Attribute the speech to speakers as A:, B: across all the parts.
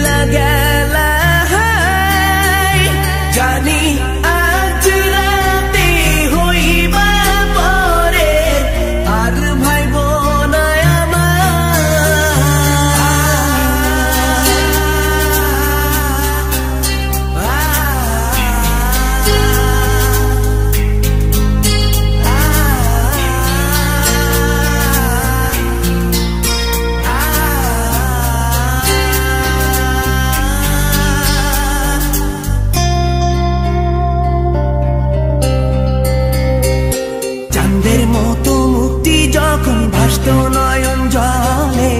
A: চইলা গেলা জানি আজ রাতে হইবা পরে আর ভাইব না চাঁদের মতো মুক্তি যখন ভাসত নয়ন জলে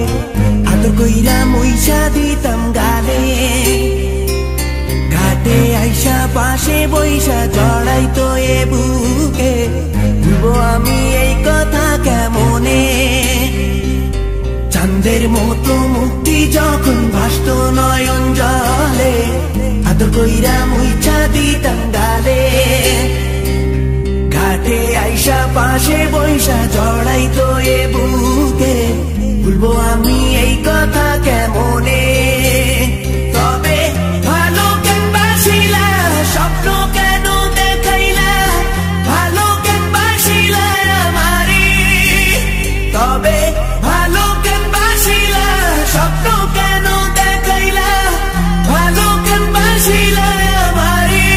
A: আদর কইরা মুইসা দিতাম গালে ঘাটে আইসা পাশে বইসা জড়াইতো এ বুকে ভুলবো আমি এই কথা কেমনে চাঁদের মতো মুক্তি যখন ভাসত নয়ন জলে আদর কইরা মুইসা দিতাম গালে ঘাটে আইসা পাশে বইসা জড়াইতো এ বুকে ভুলবো আমি এই কথা কেমনে তবে ভালো কেন বাসিলা স্বপ্ন কেন দেখাইলা ভালো কেন বাসিলা আমারে তবে ভালো কেন বাসিলা স্বপ্ন কেন দেখাইলা ভালো কেন বাসিলা আমারে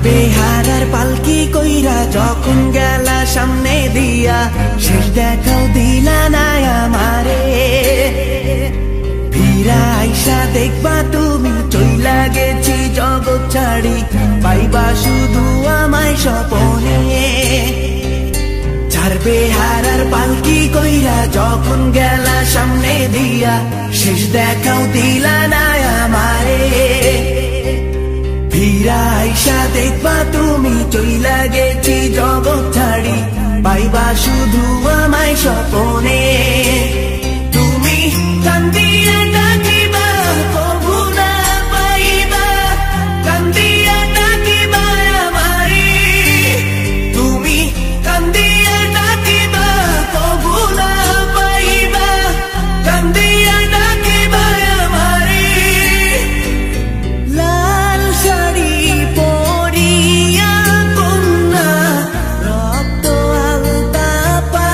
A: বেহারার পালকি কইরা যখন গেলা সামনে দিয়া শেষ দেখাও দিলা না আমারে ফিরা আইসা দেখবা তুমি চইলা গেছি জগৎ ছাড়ি পাইবা শুধু আমায় স্বপনে চার বেহারার পালকি কইরা যখন গেলা সামনে দিয়া শেষ দেখাও দিলা না আমারে ফিরা আইসা দেখবা তুমি চইলা গেছি জগৎ ছাড়ি পাইবা শুধু আমায় স্বপনে তুমি কান্দিয়া ডাকিবা কভু না পাইবা কান্দিয়া ডাকিবা আমারে তুমি কান্দিয়া ডাকিবা কভু না পাইবা কান্দিয়া ডাকিবা আমারে লাল শাড়ি পরিয়া কন্যা রক্ত আলতা পা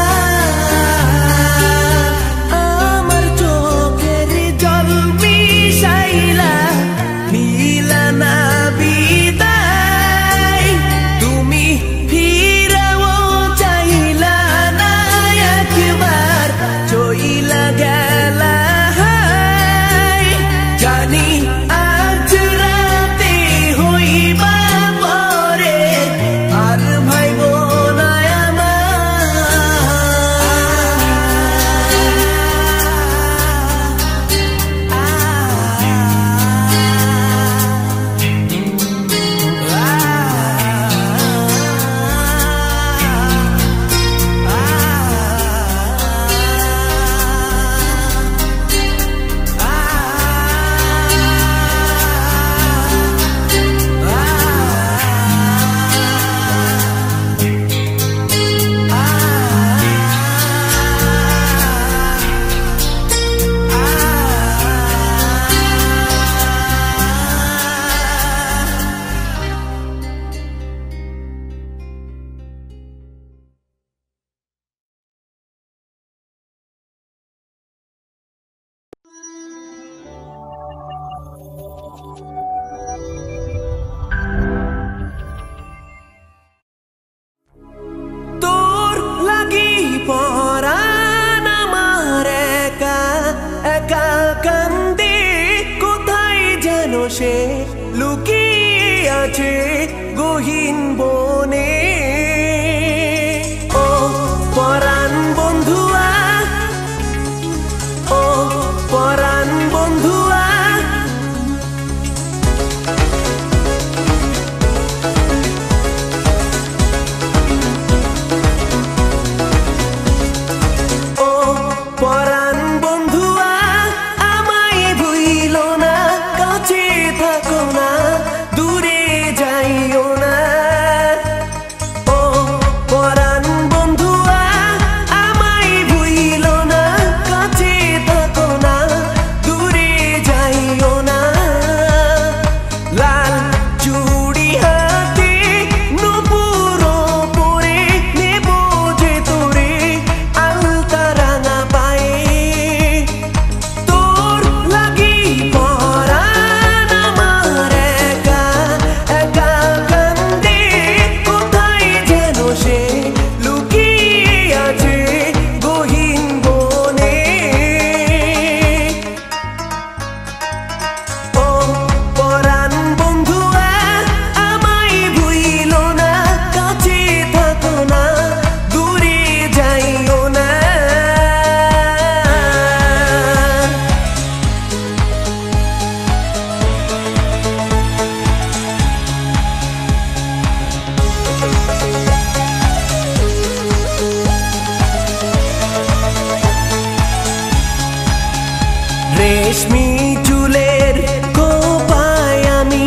A: রেশমি চুলের কোপায় আমি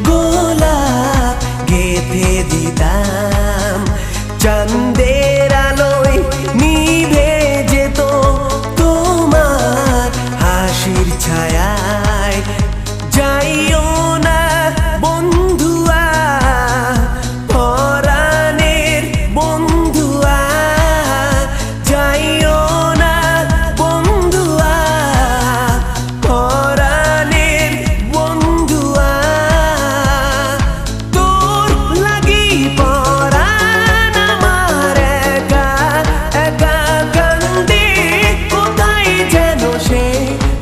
A: গোলাপ গেঁথে দিতাম, চাঁদের আলোয় নিভে যেত তোমার হাসির ছায়ায়। যাইও না বন্ধুয়া পরাণের বন্ধুয়া, যাইও না বন্ধুয়া পরাণের বন্ধুয়া। তোর লাগি পরাণ আমার একা একা কান্দে, কোথায় যেন সে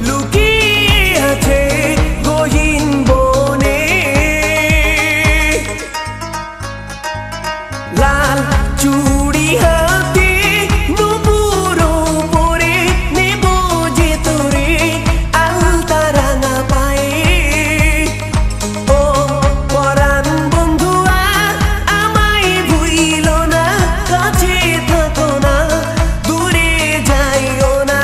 A: লুকিয়ে আছে গহীন বনে। লাল চুড়ি হাতে নুপুর পরে নেব যে তোরে আলতা রাঙা পায়ে। ও পরাণ বন্ধুয়া আমায় ভুইল না, কাছে থাকো না দূরে যাইও না।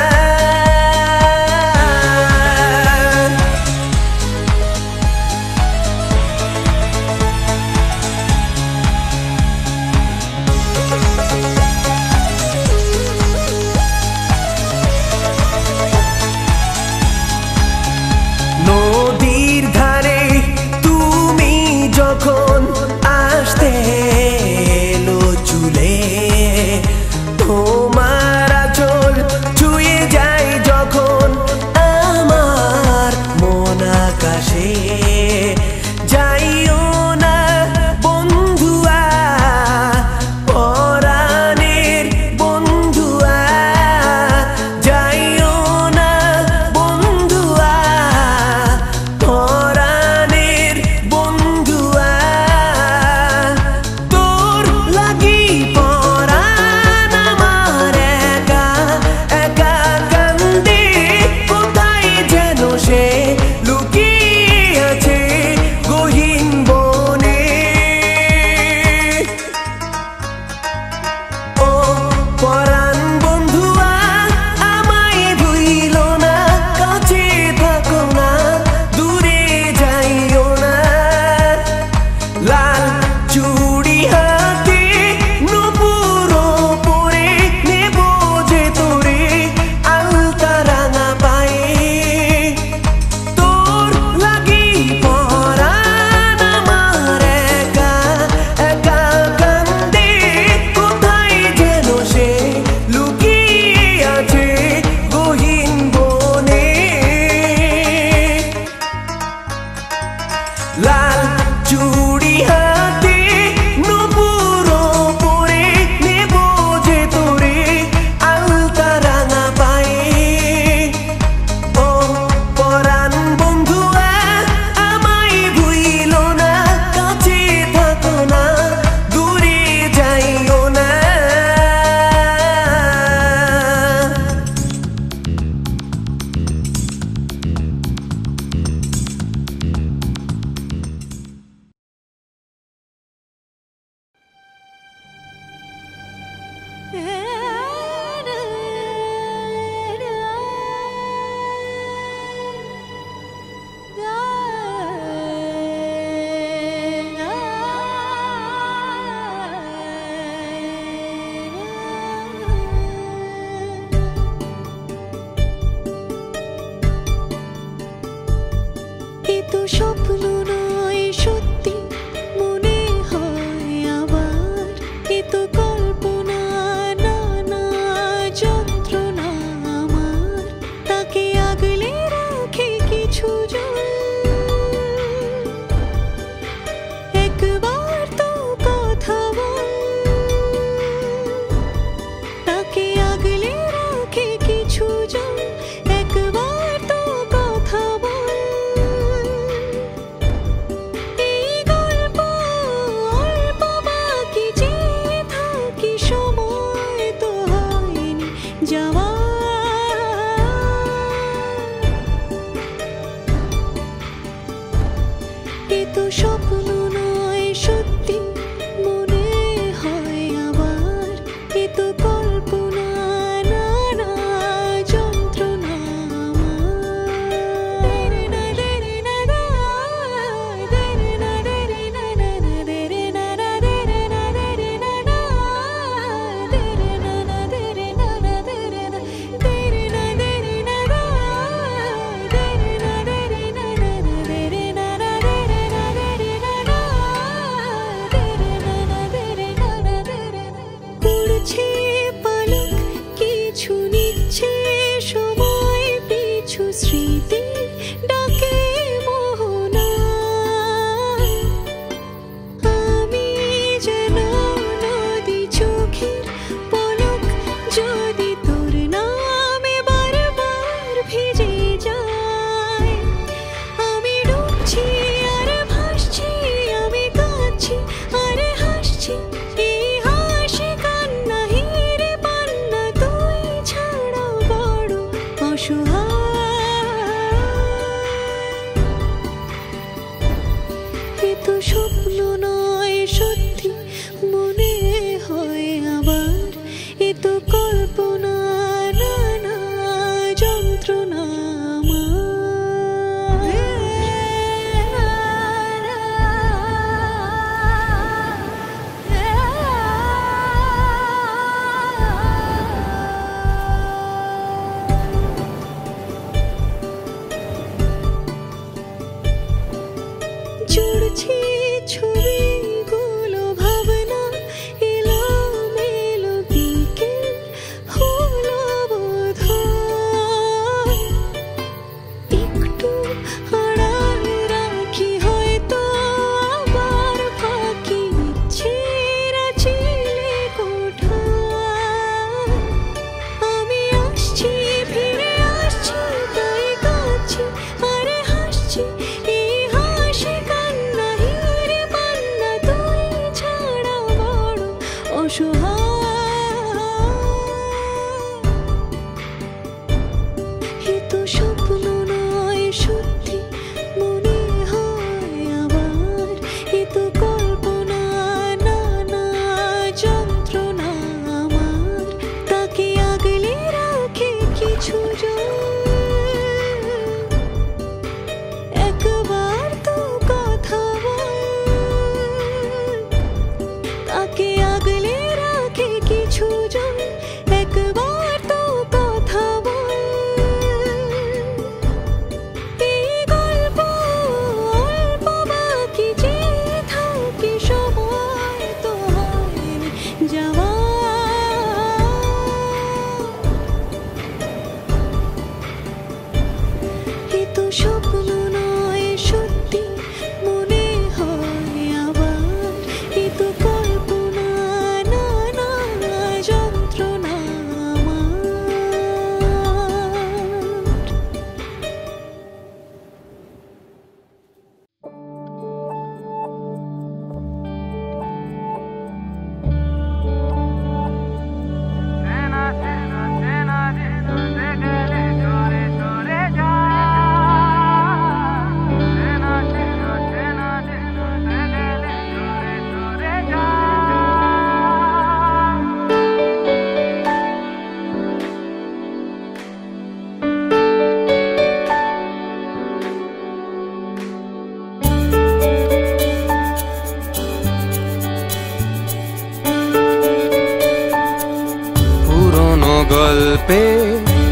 B: গল্পে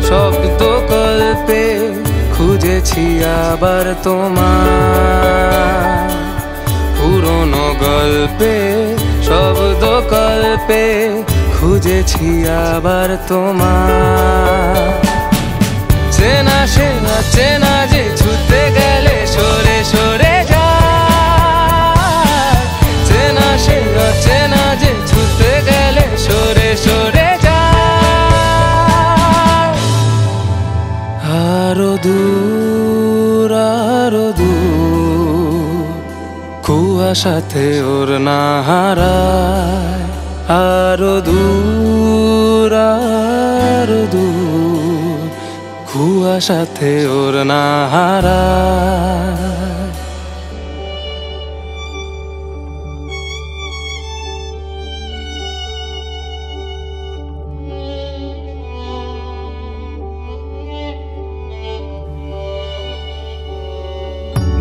B: শব্দ কল্পে খুঁজেছি আবার তোমার, পুরনো গল্পে শব্দ কল্পে খুঁজেছি আবার তোমার। চেনা সে চেনা যে ছুটে গেলে সরে সরে যায়, চেনা সে চেনা যে ছুটে গেলে সরে সরে যায়। আরো দূর আরো দূর কুয়াশাতে ওর না হারায়, আরো দূর আরো দূর কুয়াশাতে ওর না হারায়।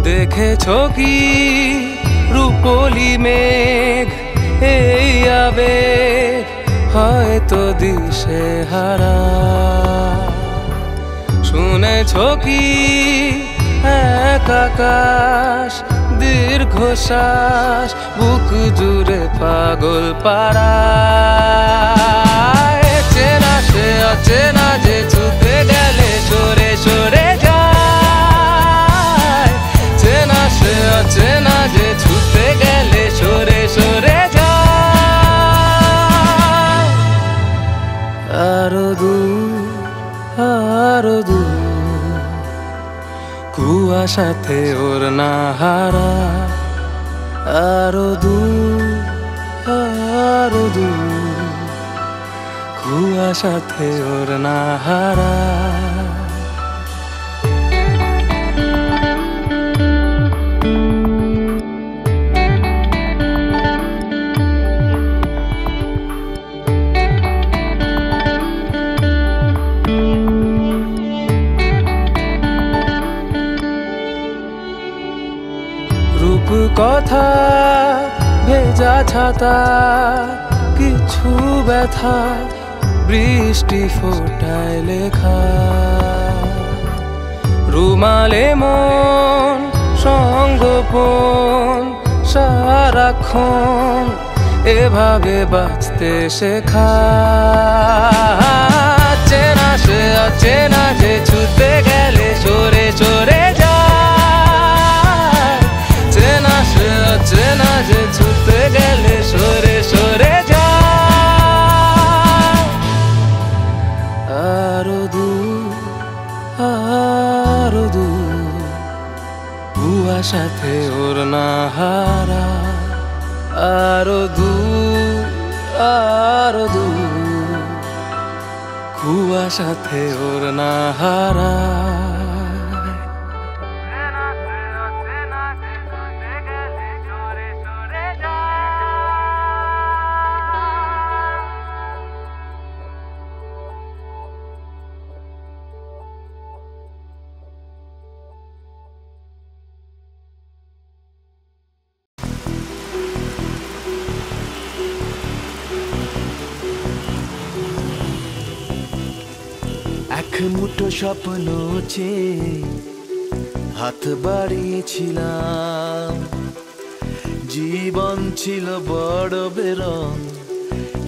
B: দেখেছো কি রূপলি মেঘ এই আবেগ হয়তো দিশে হারা, শুনেছো কি এক আকাশ দীর্ঘশ্বাস বুক জুড়ে পাগল পাড়া। চেনা সে অচেনা যে ছুটে গেলে সরে সরে যায়, চেনা সে অচেনা যে ছুটে গেলে সরে সরে যায়। আরো দূর আরো দূর কুয়াশাতে ওর না হারা, আরো দূর আরো দূর কুয়াশাতে ওর না হারা। কথা ভেজা ছাতা কিছু ব্যথা বৃষ্টি ফোটায় লেখা, রুমালে মন সঙ্গোপন সারাক্ষণ এভাবে বাঁচতে শেখা। চেনা সে অচেনা যে ছুটে গেলে সরে সরে যায়, চেনা সে অচেনা যে ছুটে গেলে সরে সরে যায়। আরো দূর আরো দূর কুয়াশাতে ওর না হারা, আরো দূর আরো দূর কুয়াশাতে ওর না হারা
A: এক মুঠো স্বপ্ন চেয়ে হাত বাড়িয়েছিলাম, জীবন ছিল বড় বেরং,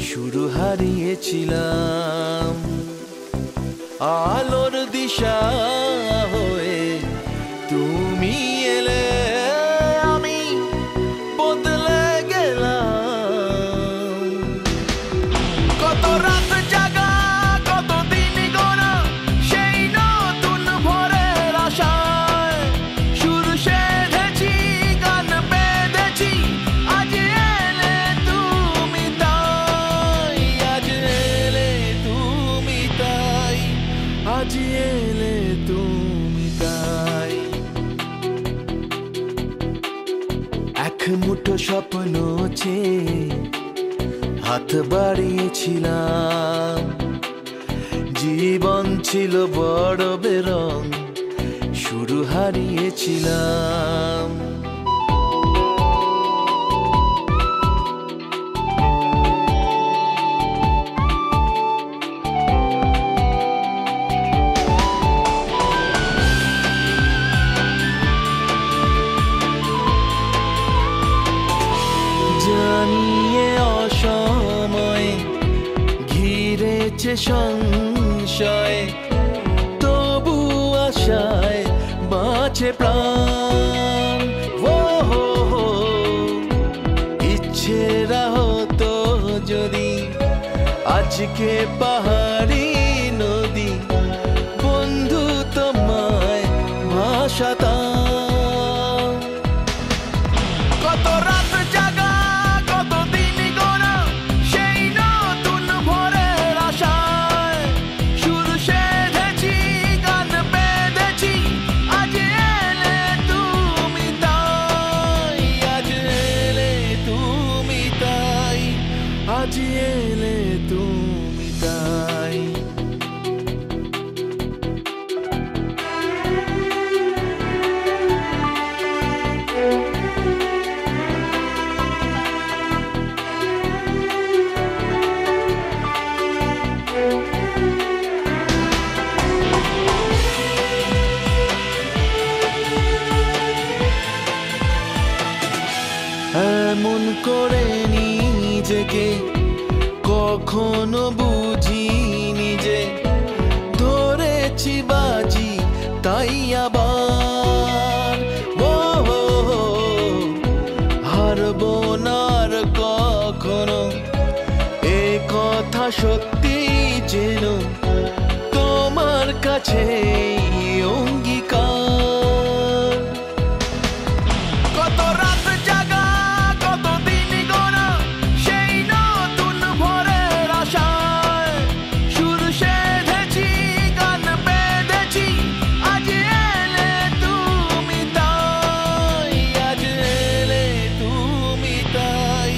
A: শুরু হারিয়েছিলাম। আলোর দিশা হয়ে তুমি এলে, আমি বদলে গেলাম। কত রাত জাগা, কত দিন গোনা, সেই নতুন ভোরের আশায় সুর সেধেছি, গান বেঁধেছি। আজ এলে তুমি তাই, আজ এলে তুমি তাই, আজ এলে তুমি তাই। এক মুঠো স্বপ্ন চেয়ে হাত বাড়িয়েছিলাম, জীবন ছিল বড় বেরং, শুরু হারিয়েছিলাম। জানিয়ে অসময়ে ঘিরেছে সংশয়, তবু আশায় বাঁচে প্রাণ। ও হো হো, ইচ্ছেরা হতো যদি আজকে পাহাড়ি নদী, বন্ধু তোমায় ভাসাতাম। কত রাত জাগা, কত দিন গোনা, সেই নতুন ভোরের আশায় সুর সেধেছি, গান বেঁধেছি। আজ এলে তুমি তাই, আজ এলে তুমি তাই, আজ এলে তুমি তাই। এমন করে নিজেকে কখনো বুঝিনি যে, ধরেছি বাজি তাই আবার। ও হো হো, হারবো না আর কখনো, এ কথা সত্যি যেন তোমার কাছে অঙ্গীকার। কত রাত জাগা, কত দিন গোনা, সেই নতুন ভোরের আশায় সুর সেধেছি, গান বেঁধেছি। আজ এলে তুমি তাই, আজ এলে তুমি তাই,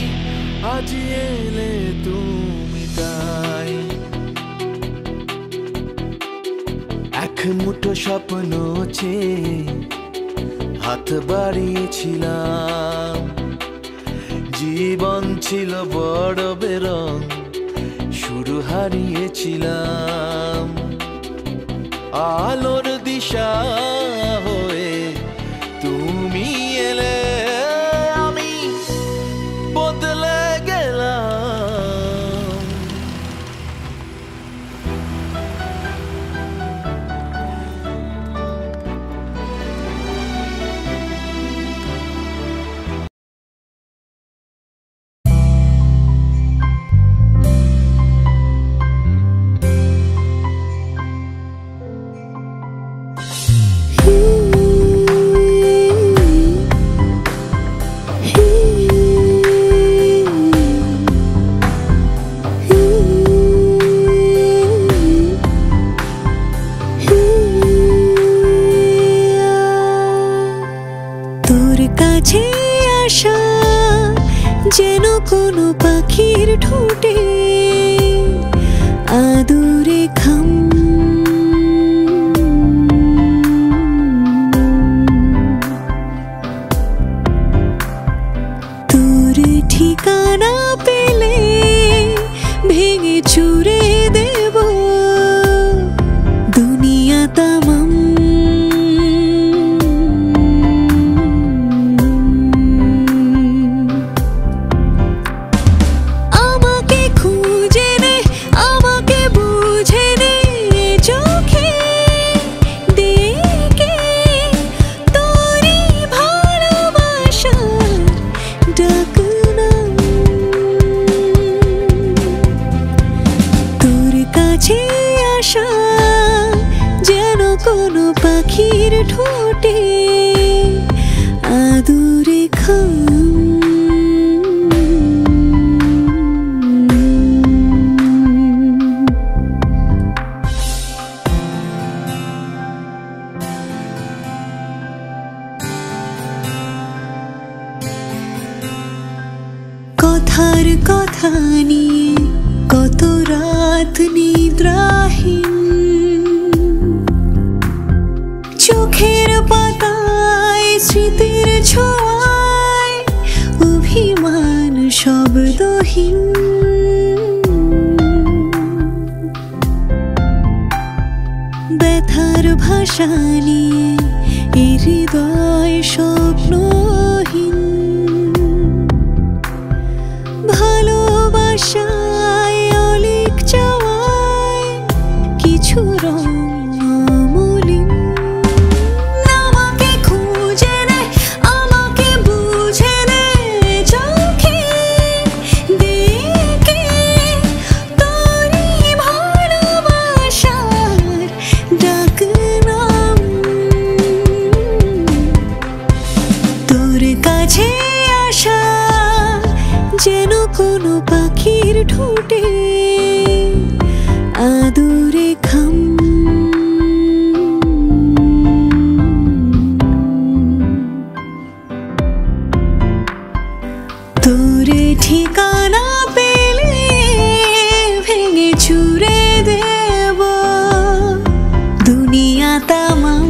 A: আজ এলে তুমি তাই। এক মুঠো স্বপ্ন চেয়ে হাত বাড়িয়েছিলাম, জীবন ছিল বড় বেরং, শুরু হারিয়েছিলাম। আলোর দিশা হয়ে তুমি এলে, আমি বদলে গেলাম।
C: ঠোঁটে আদরে খাম। তোর ঠিকানা পেলে ভেঙে চুরে দেব দুনিয়া তামাম। আমাকে খুঁজে নে, আমাকে বুঝে নে, চোখে দেখে তোরই ভালোবাসার ডাক নাম। তোর কাছে আসা যেন কোনো পাখির ঠোঁটে আদরে খাম। কথার কথা নিয়ে কত রাত নিদ্রাহীন, চোখের পাতায় স্মৃতির ছোঁয়ায় অভিমান শব্দহীন। ব্যথার ভাষা নিয়ে এই হৃদয় স্বপ্নহীন, ভালোবাসায় অলিক চাওয়ায় কিছু রং অমলিন। আমাকে খুঁজে নে, আমাকে বুঝে নে, চোখে দেখে তোরই ভালোবাসার ডাক নাম। তোর কাছে আসা যেন কোনো পাখির ঠোঁটে আদরে খাম। তোর ঠিকানা পেলে ভেঙে চুরে দেব দুনিয়া তামাম।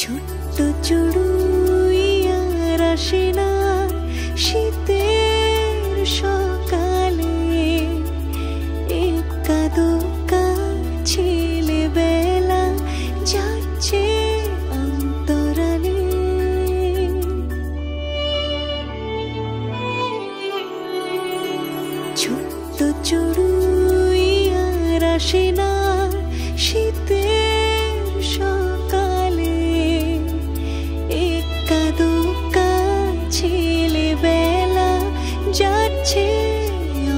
C: ছোট্ট চড়ুই আর আসে না শীতের সকালে, একা দোকা ছেলেবেলা যাচ্ছে অন্তরালে। ছোট্ট চড়ুই আর আসে না শীতের সকালে, একা দোকা ছেলেবেলা যাচ্ছে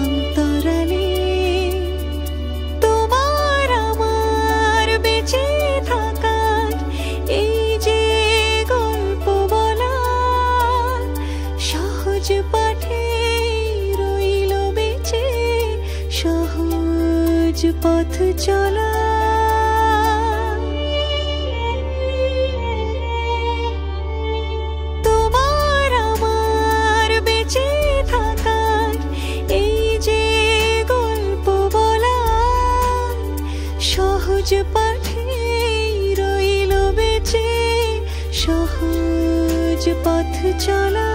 C: অন্তরালে। তোমার আমার বেঁচে থাকার এই যে গল্প বলা, সহজ পাঠে রইল বেঁচে সহজ পথ চলা। তোমার আমার বেঁচে থাকার এই যে গল্প বলা, সহজ পাঠে রইল বেঁচে সহজ পথ চলা।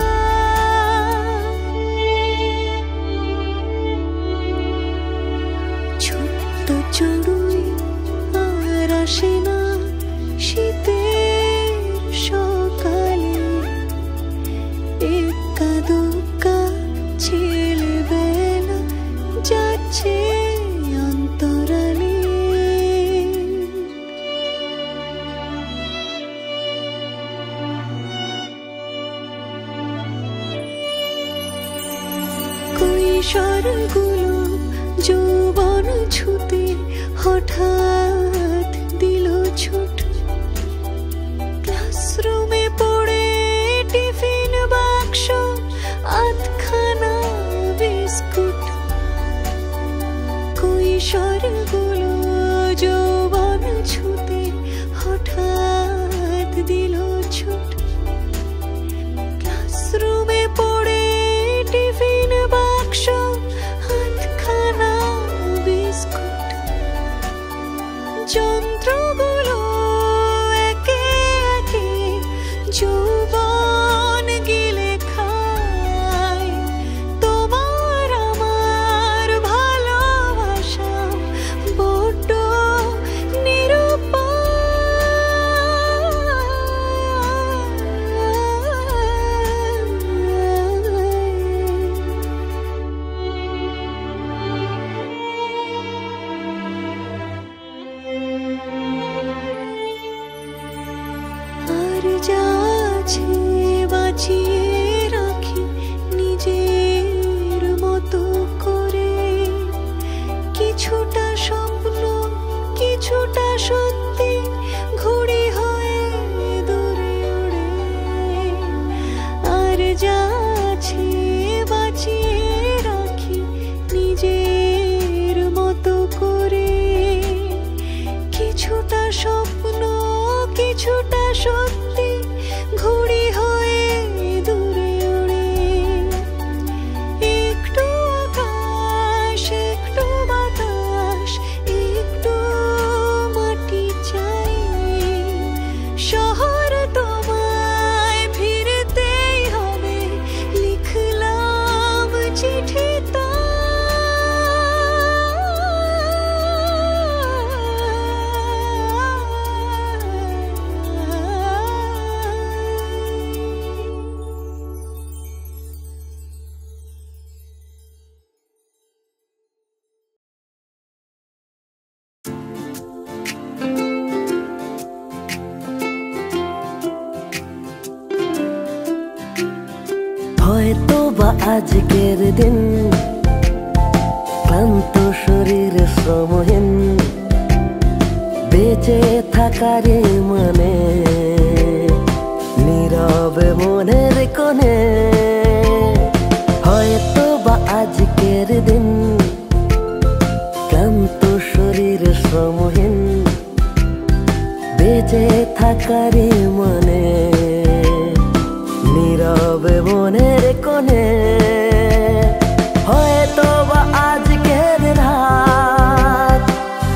C: ছোট্ট চড়ুই আর আসে না শীতের সকালে, একা দোকা ছেলেবেলা যাচ্ছে অন্তরালে। কৈশোরগুলো যৌবন ছুতে হঠাৎ দিল ছুট, ক্লাসরুমে পড়ে টিফিন যা আছে বাঁচিয়ে রাখি নিজের মতো করে, কিছুটা স্বপ্ন কিছুটা সত্যি ঘুড়ি হয়ে দূরে ওড়ে। একটু আকাশ একটু বাতাস একটু মাটি চাই, শহর তোমায় ফিরতেই হবে লিখলাম চিঠি
D: হয়তো বা আজকের দিন ক্লান্ত শরীর শ্রমহীন, বেঁচে থাকারে মানে নীরবে মনের কোণে। হয়তো বা আজকের দিন ক্লান্ত শরীর শ্রমহীন, বেঁচে থাকারে মানে নীরবে মনের কোণে। হয়তো বা আজকের রাত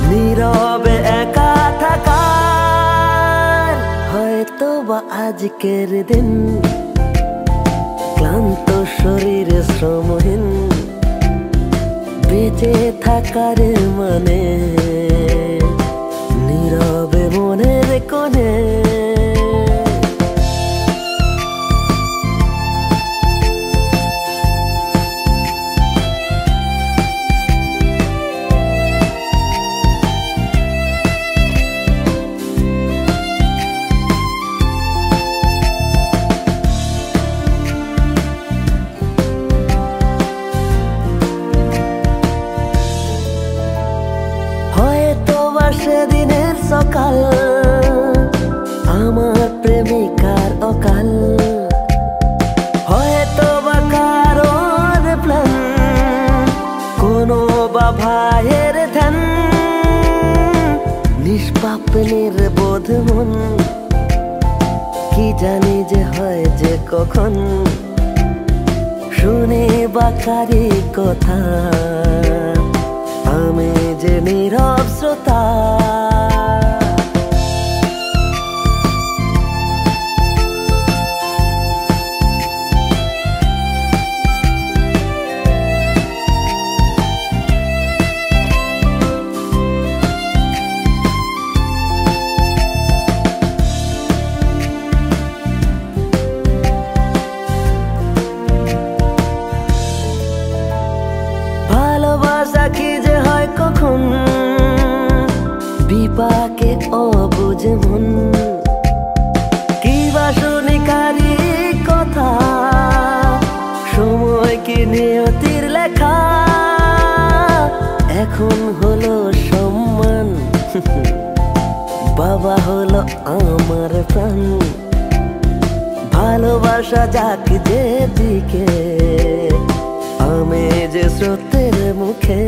D: নীরবে একা থাকার, হয়তো বা আজকের দিন ক্লান্ত শরীর শ্রমহীন, বেঁচে থাকার মানে নীরবে মনের কোণে। সেদিনের সকাল আমার প্রেমিকার অকাল, হয়তো বা কারোর প্ল্যান কোনো বা ভাইয়ের ধ্যান, নিষ্পাপ নির্বোধ মন কি জানি যে হয় যে কখন, শুনে বা কারি কথা আমি যে নীরব শ্রোতা। ভালোবাসা কি যে হয় কখন, বিপাকে অবুঝ মন, কি বাসনিকারী কথা, সময় কি নিয়তির লেখা। এখন হলো সম্মান, বাবা হলো আমার প্রাণ, ভালোবাসা যাক যেদিকে আমি যে স্রোতের মুখে।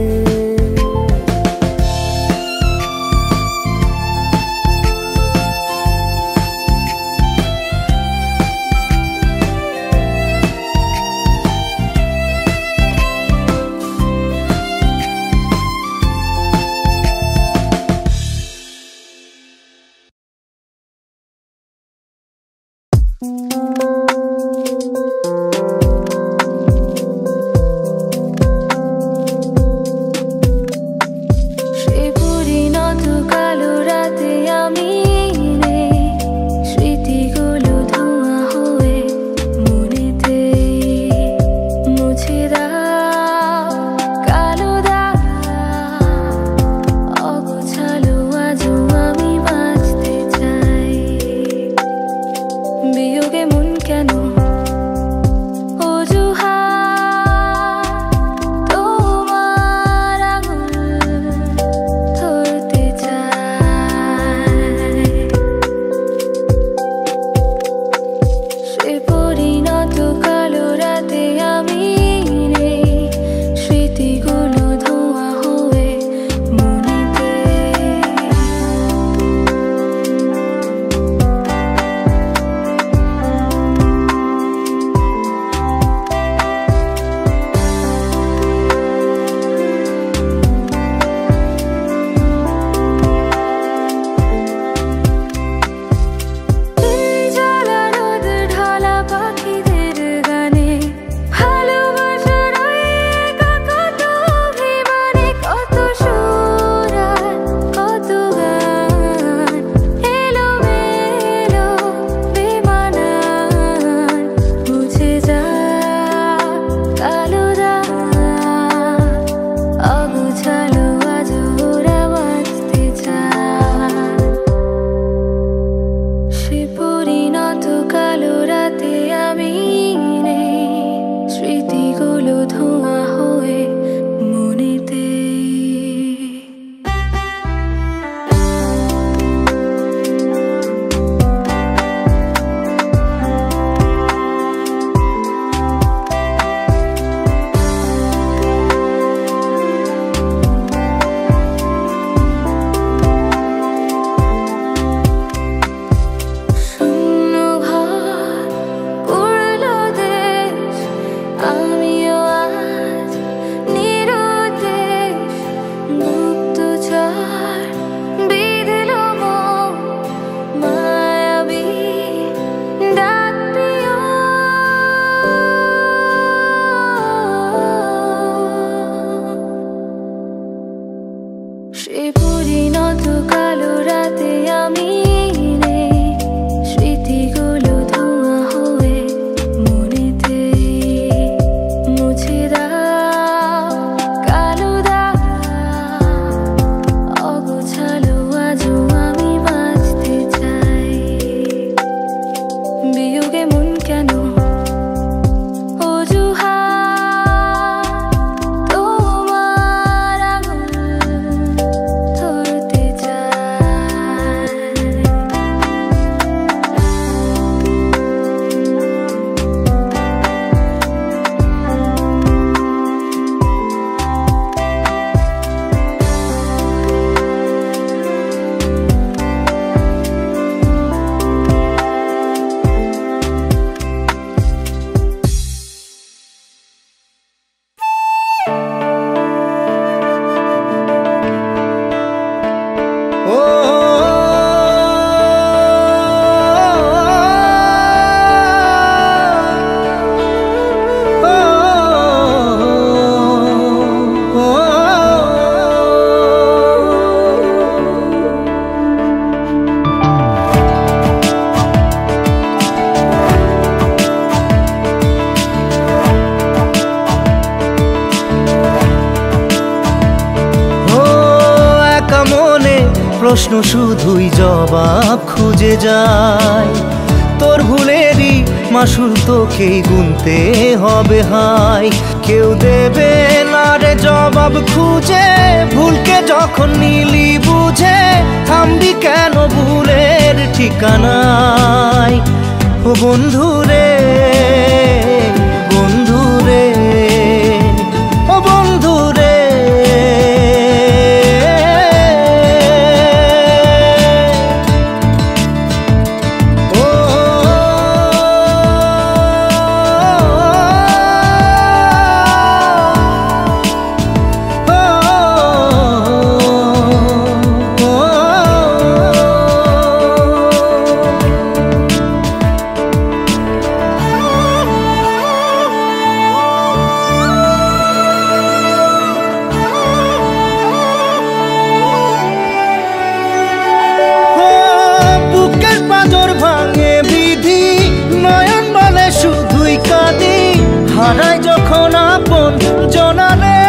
E: প্রশ্ন শুধুই জবাব খুঁজে যায়। তোর ভুলেরই মাসুল তোকেই গুনতে হবে হাই। কেউ দেবে না রে জবাব খুঁজে, ভুলকে যখন নিলি বুঝে থামবি কেন ভুলের ঠিকানায়। ও বন্ধু রে, বন্ধু রে, ও বন্ধু রে। হারাই যখন আপন জনারে,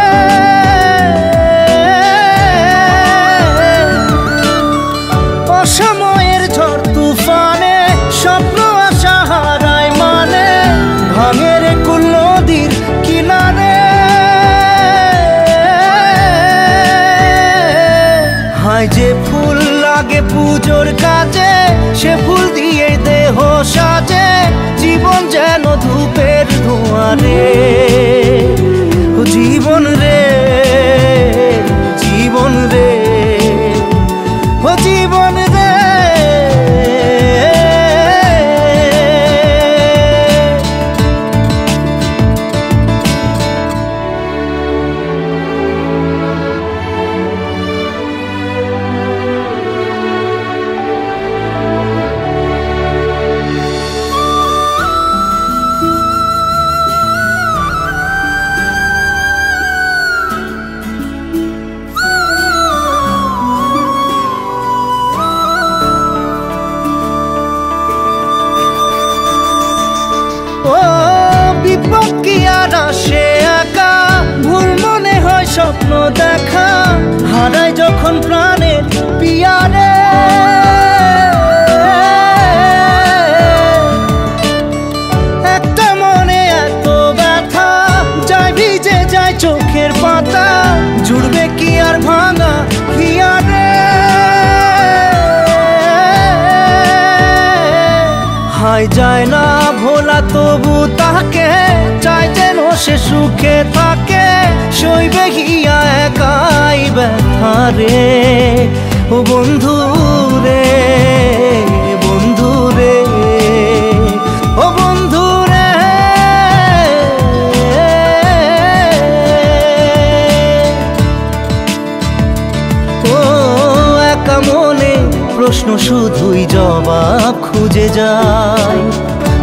E: অসময়ের ঝড় তুফানে স্বপ্ন আশা হারায় মানে, ভাঙের কুল নদীর কিনারে। হায় যে ফুল লাগে পুজোর কাজে, সে ফুল দিয়ে দেহ সাজে, জীবন যেন ধূপের ধোঁয়ারে। ও জীবন রে, জীবন রে, ও জীবন রে। বিপদ কি আর আসে একা, ভুল মনে হয় স্বপ্ন দেখা, হারাই যখন প্রাণের পিয়ারে। একটা মনে এত ব্যথা, যায় ভিজে যায় চোখের পাতা, জুড়বে কি আর ভাঙা হিয়ারে। হায় যায় না ভোলা তবু তাকে, চাই যেন সে সুখে থাকে, সইবে হিয়া একাই ব্যথা রে। ও বন্ধু রে, বন্ধু রে, ও বন্ধু রে। ও একা মনে প্রশ্ন শুধুই জবাব খুঁজে যায়।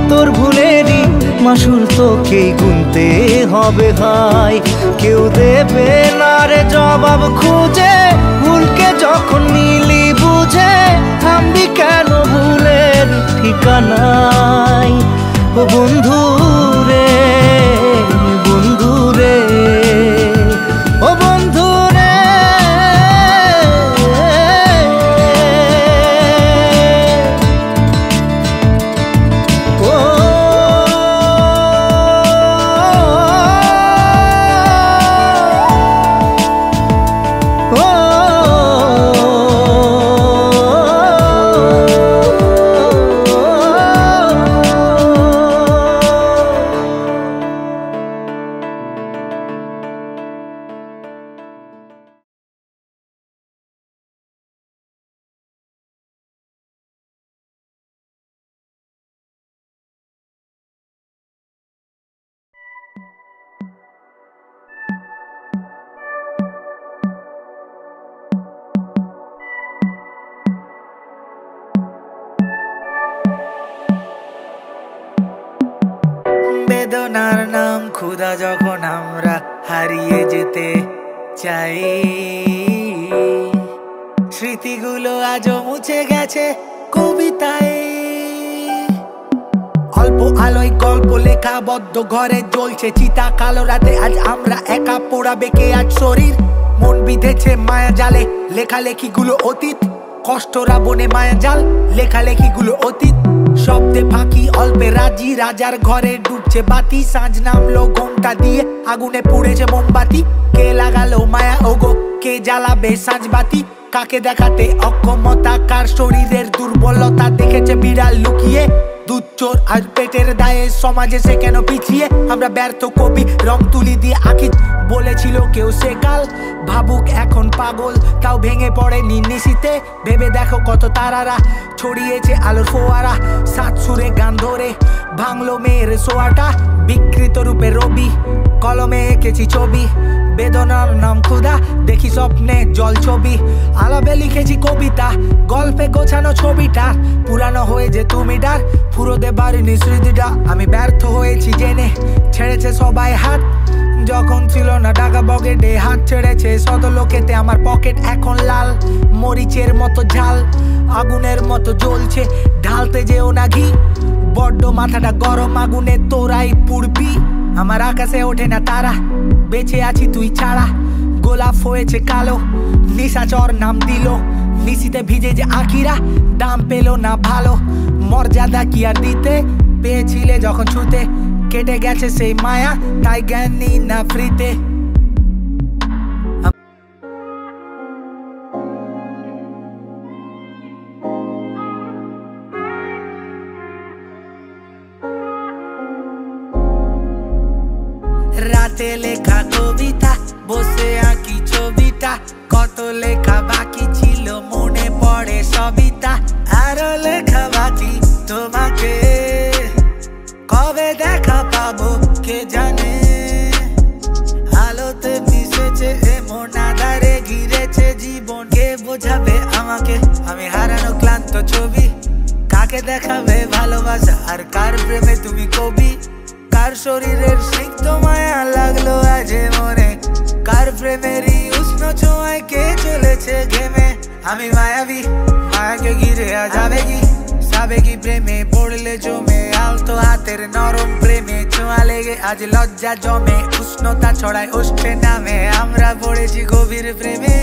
E: তোর ভুলেরই মাসুল তোকেই গুনতে হবে হাই। কেউ দেবে না রে জবাব খুঁজে, ভুলকে যখন নিলি বুঝে থামবি কেন ভুলের ঠিকানায়। ও বন্ধু রে, বন্ধু রে, ও বন্ধু রে।
A: বেদনার নাম ক্ষুধা যখন আমরা হারিয়ে যেতে চাই, স্মৃতিগুলো আজও মুছে গেছে কবিতায়। অল্প আলোয় গল্প লেখা বদ্ধ ঘরে জ্বলছে চিতা, কালো রাতে আজ আমরা একা পোড়াবে কে আজ শরীর। মন বিঁধেছে মায়া জালে লেখালেখিগুলো অতীত, কষ্টরা বনে মায়া জাল, লেখালেখিগুলো অতীত, শব্দে ফাঁকি অল্পে রাজি, রাজার ঘরে ডুবছে বাতি, সাঁঝ নামলো ঘোমটা দিয়ে, আগুনে পুড়েছে মোমবাতি, কে লাগালো মায়া ওগো, কে জ্বালাবে সাঁঝ বাতি, কাকে দেখাতে অক্ষমতা, কার শরীরের দুর্বলতা দেখেছে বিড়াল লুকিয়ে, দুধ চোর আর পেটের দায়ে সমাজে সে কেন পিছিয়ে, আমরা ব্যর্থ কবি রং তুলি দিয়ে আঁকি, বলেছিল কেউ সে কাল, ভাবুক এখন পাগল, তাও ভেঙে পড়ে নিশীতে, ভেবে দেখো কত তারারা ছড়িয়েছে আলোর ফোয়ারা, সাত সুরে গান ধরে ভাঙলো মেয়ের সোয়াটা, বিকৃত রূপে রবি কলমে এঁকেছি ছবি, বেদনার নাম ক্ষুধা, দেখি স্বপ্নে জল ছবি, আলাপে লিখেছি কবিতা, গল্পে গোছানো ছবিটা, পুরানো হয়ে যে তুমি ডার, ফুরোতে পারিনি স্মৃতিটা, আমি ব্যর্থ হয়েছি জেনে, ছেড়েছে সবাই হাত, যখন ছিল না টাকা পকেটে, হাত ছেড়েছে শত লোকেতে, আমার পকেট এখন লাল, মরিচের মতো ঝাল, আগুনের মতো জ্বলছে, ঢালতে যেও না ঘি, বড্ড মাথাটা গরম, আগুনে তোরাই পুড়বি, আমার আকাশে ওঠে না তারা, বেঁচে আছি তুই ছাড়া, গোলাপ হয়েছে কালো, নিশাচর নাম দিল, নিশিতে ভিজে যে আঁকিরা, দাম পেল না ভালো, মর্যাদা কি আর দিতে, পেয়েছিলে যখন ছুতে, কেটে গেছে সেই মায়া, তাই জ্ঞান নি না ফ্রিতে। রাতে লেখা কবিতা, বসে আঁকি ছবিটা, কত লেখা বাকি ছিল মনে পড়ে সবিতা, আরো লেখা বাকি তোমাকে কবে দেখা পাবো কে জানে, আলোতে মিশেছে এমন আধারে ঘিরেছে জীবন, কে বোঝাবে আমাকে আমি হারানো ক্লান্ত ছবি, কাকে দেখাবে ভালোবাসা আর কার প্রেমে তুমি কবি, কার শরীরের সিক্ত মায়া লাগলো আজ মনে, কার প্রেমেরই উষ্ণ ছোঁয়ায় কে চলেছে ঘেমে, আমি মায়াবী মায়াকে ঘিরে আজ আবেগী, সাবেগী প্রেমে পড়লে জমে, আলতো হাতের নরম প্রেমে ছোঁয়া লেগে আজ লজ্জা জমে, উষ্ণতা ছড়ায় ওষ্ঠে নামে, আমরা পড়েছি গভীর প্রেমে।